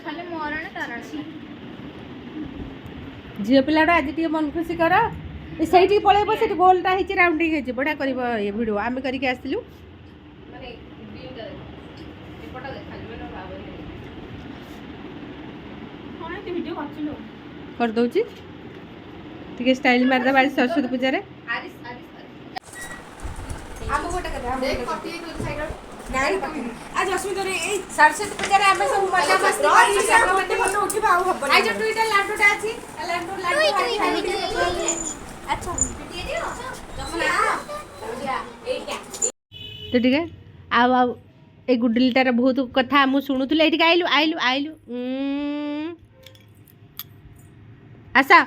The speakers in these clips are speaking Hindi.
खाली मरण तारण झील पिलाटा आज टे मन खुशी कर से पलैब से गोलटा होती राउंडिंग होती बढ़िया कर भिडियो आम करके आसलु कर दौची टे स्टाइल मारदे आज सरस्वती पूजा आज अस्मिता सरस्वती पूजा आम सब मजा मस्ती आज दुईटा लाडूटा अच्छी तो ठीक है आउ ए गुडलीटार बहुत कथा मुझे शुणुली ये आइलु आइलु आइलु आशा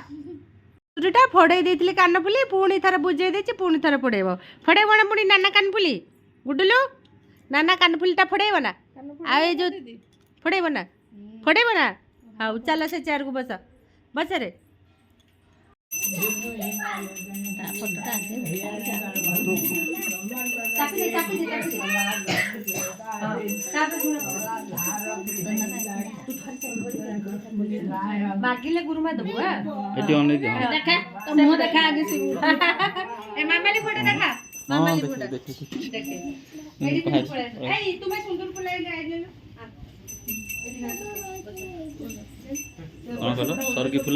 चुरीटा फड़े देती कानफुली पुणी थर बुझे देती पुणी थर फड़ेब फड़ेब ना पुणी नाना कानफुली गुडुलु नाना कानफुलीटा फड़ेब ना आ जो फड़ेब ना हाँ चल से चेयर को बस बस रे मागिले गुरुमा दबु एटी ओनली देखा तो मुंह देखा आगे से ए मामाली फोटो देखा मामाली फोटो देखे एडी तुम पळे ए तुम्हें सुंदर फुलाई ले आइले कौन कलो सर की फुल